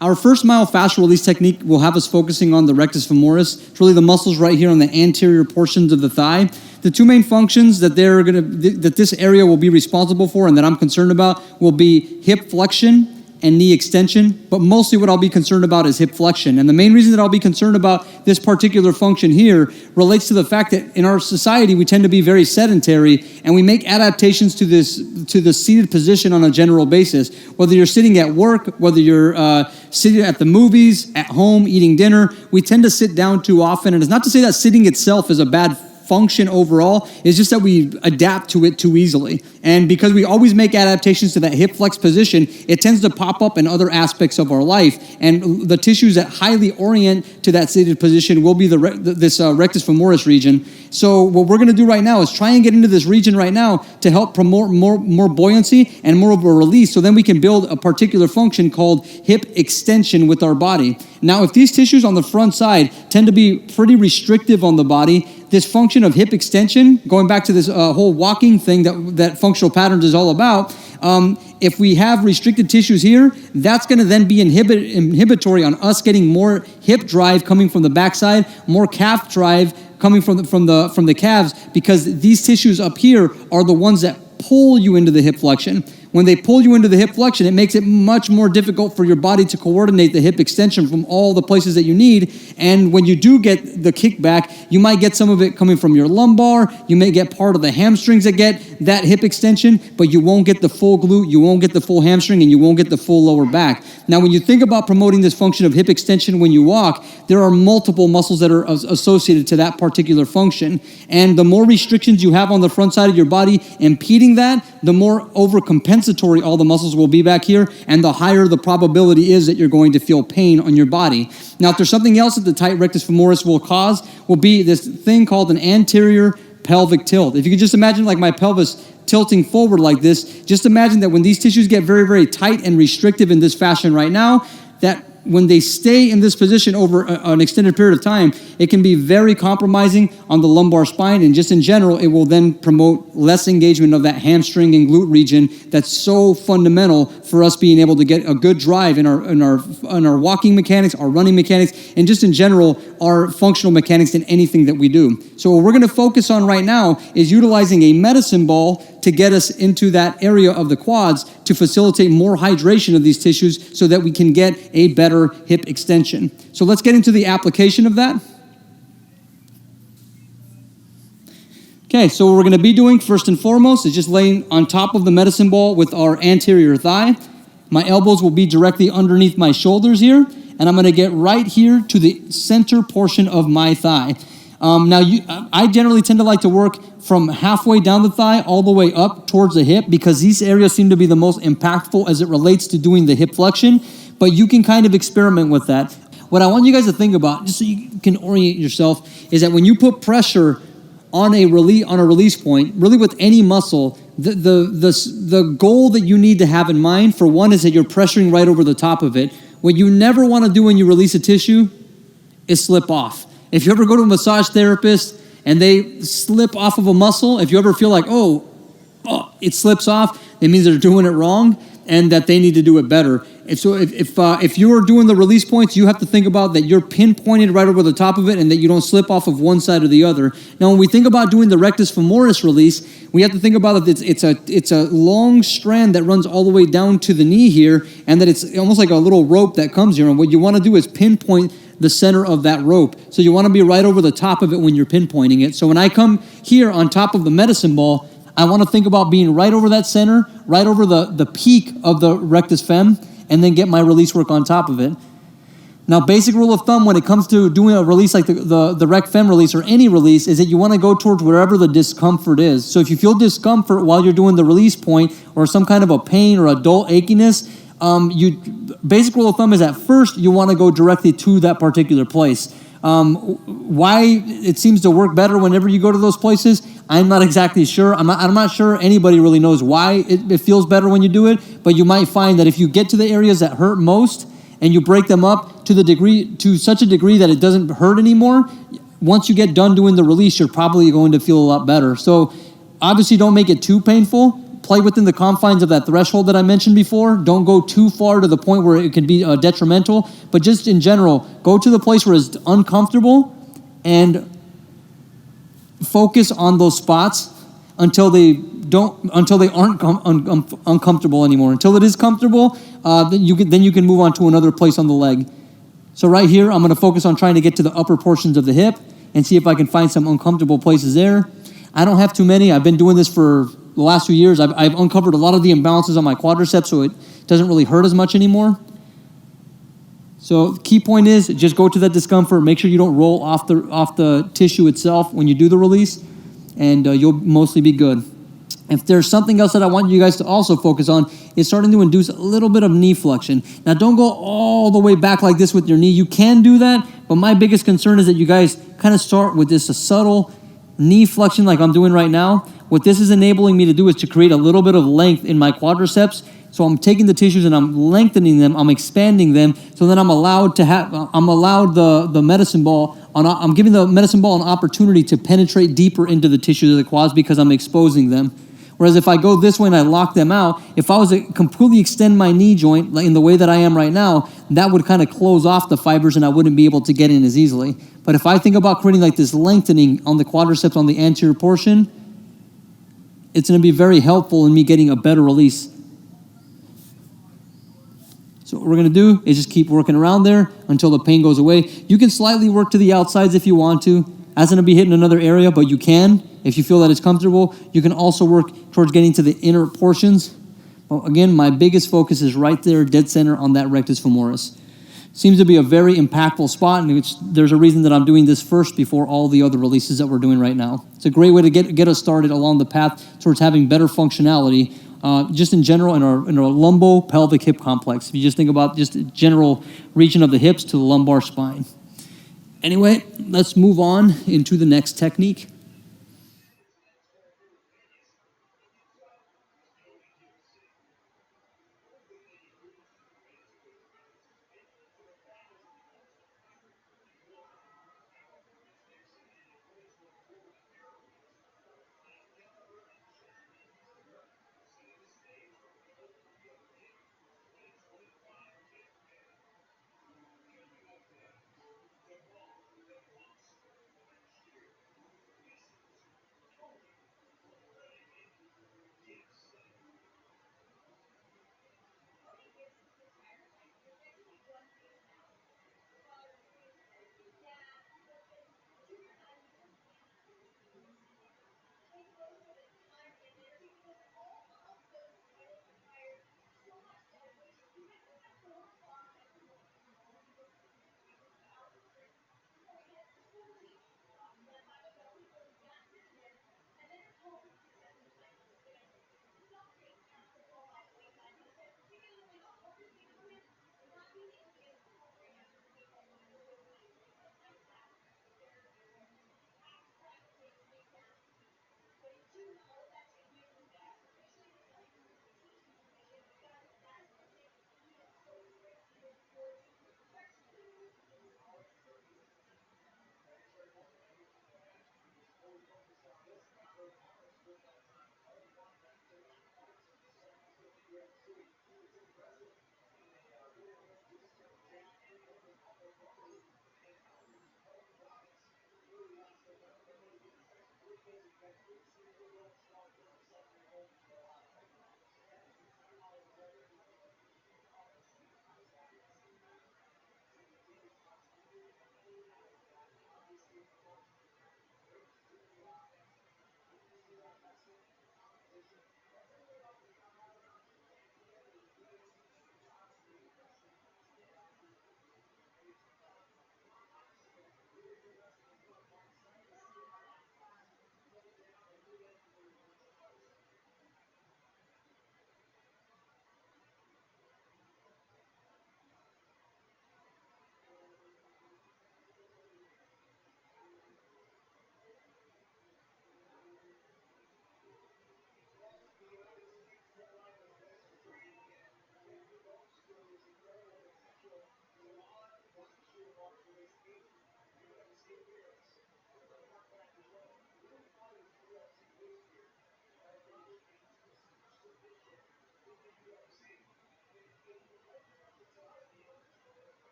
Our first myofascial release technique will have us focusing on the rectus femoris. It's really the muscles right here on the anterior portions of the thigh. The two main functions that that this area will be responsible for and that I'm concerned about will be hip flexion and knee extension, but mostly what I'll be concerned about is hip flexion. And the main reason that I'll be concerned about this particular function here relates to the fact that in our society, we tend to be very sedentary and we make adaptations to the seated position on a general basis. Whether you're sitting at work, whether you're sitting at the movies, at home, eating dinner, we tend to sit down too often. And it's not to say that sitting itself is a bad function overall, it's just that we adapt to it too easily. And because we always make adaptations to that hip flex position, it tends to pop up in other aspects of our life. And the tissues that highly orient to that seated position will be this rectus femoris region. So what we're going to do right now is try and get into this region right now to help promote more buoyancy and more of a release, so then we can build a particular function called hip extension with our body. Now, if these tissues on the front side tend to be pretty restrictive on the body, this function of hip extension, going back to this whole walking thing that functional patterns is all about, if we have restricted tissues here, that's going to then be inhibitory on us getting more hip drive coming from the backside, more calf drive coming from the calves, because these tissues up here are the ones that pull you into the hip flexion. When they pull you into the hip flexion, it makes it much more difficult for your body to coordinate the hip extension from all the places that you need. And when you do get the kickback, you might get some of it coming from your lumbar. You may get part of the hamstrings that get that hip extension, but you won't get the full glute, you won't get the full hamstring, and you won't get the full lower back. Now, when you think about promoting this function of hip extension when you walk, there are multiple muscles that are associated to that particular function. And the more restrictions you have on the front side of your body impeding that, the more overcompensatory all the muscles will be back here, and the higher the probability is that you're going to feel pain on your body. Now, if there's something else that the tight rectus femoris will cause, will be this thing called an anterior pelvic tilt. If you could just imagine like my pelvis tilting forward like this, just imagine that when these tissues get very, very tight and restrictive in this fashion right now, that when they stay in this position over an extended period of time, it can be very compromising on the lumbar spine, and just in general, it will then promote less engagement of that hamstring and glute region that's so fundamental for us being able to get a good drive in our walking mechanics, our running mechanics, and just in general, our functional mechanics in anything that we do. So what we're going to focus on right now is utilizing a medicine ball to get us into that area of the quads to facilitate more hydration of these tissues so that we can get a better hip extension. So let's get into the application of that. Okay, so what we're going to be doing first and foremost is just laying on top of the medicine ball with our anterior thigh. My elbows will be directly underneath my shoulders here, and I'm going to get right here to the center portion of my thigh. I generally tend to like to work from halfway down the thigh all the way up towards the hip, because these areas seem to be the most impactful as it relates to doing the hip flexion, but you can kind of experiment with that. What I want you guys to think about, just so you can orient yourself, is that when you put pressure on a release point, really with any muscle, the goal that you need to have in mind, for one, is that you're pressuring right over the top of it. What you never want to do when you release a tissue is slip off. If you ever go to a massage therapist and they slip off of a muscle, if you ever feel like, oh, it slips off, it means they're doing it wrong and that they need to do it better. And so if you're doing the release points, you have to think about that you're pinpointed right over the top of it and that you don't slip off of one side or the other. Now, when we think about doing the rectus femoris release, we have to think about that it's a long strand that runs all the way down to the knee here, and that it's almost like a little rope that comes here. And what you want to do is pinpoint the center of that rope. So you want to be right over the top of it when you're pinpointing it. So when I come here on top of the medicine ball, I want to think about being right over that center, right over the peak of the rectus fem, and then get my release work on top of it. Now, basic rule of thumb when it comes to doing a release like the rec fem release or any release is that you want to go towards wherever the discomfort is. So if you feel discomfort while you're doing the release point, or some kind of a pain or a dull achiness, basic rule of thumb is at first you want to go directly to that particular place. Why it seems to work better whenever you go to those places, I'm not exactly sure. I'm not sure anybody really knows why it feels better when you do it, but you might find that if you get to the areas that hurt most and you break them up to such a degree that it doesn't hurt anymore, once you get done doing the release, you're probably going to feel a lot better. So obviously don't make it too painful. play within the confines of that threshold that I mentioned before. Don't go too far to the point where it can be detrimental. But just in general, go to the place where it's uncomfortable and focus on those spots until they aren't uncomfortable anymore. Until it is comfortable, then you can move on to another place on the leg. So right here, I'm going to focus on trying to get to the upper portions of the hip and see if I can find some uncomfortable places there. I don't have too many. I've been doing this for the last few years. I've uncovered a lot of the imbalances on my quadriceps, so it doesn't really hurt as much anymore. So key point is just go to that discomfort. Make sure you don't roll off the tissue itself when you do the release, and you'll mostly be good. If there's something else that I want you guys to also focus on, is starting to induce a little bit of knee flexion. Now, don't go all the way back like this with your knee. You can do that, but my biggest concern is that you guys kind of start with this subtle knee flexion like I'm doing right now. What this is enabling me to do is to create a little bit of length in my quadriceps. So I'm taking the tissues and I'm lengthening them, I'm expanding them, so then I'm allowed the medicine ball, I'm giving the medicine ball an opportunity to penetrate deeper into the tissues of the quads because I'm exposing them. Whereas if I go this way and I lock them out, if I was to completely extend my knee joint in the way that I am right now, that would kind of close off the fibers and I wouldn't be able to get in as easily. But if I think about creating like this lengthening on the quadriceps on the anterior portion, it's going to be very helpful in me getting a better release. So what we're going to do is just keep working around there until the pain goes away. You can slightly work to the outsides if you want to. That's going to be hitting another area, but you can. If you feel that it's comfortable, you can also work towards getting to the inner portions. Well, again, my biggest focus is right there, dead center on that rectus femoris. Seems to be a very impactful spot, and there's a reason that I'm doing this first before all the other releases that we're doing right now. It's a great way to get us started along the path towards having better functionality, just in general in our lumbo-pelvic hip complex. If you just think about just the general region of the hips to the lumbar spine. Anyway, let's move on into the next technique.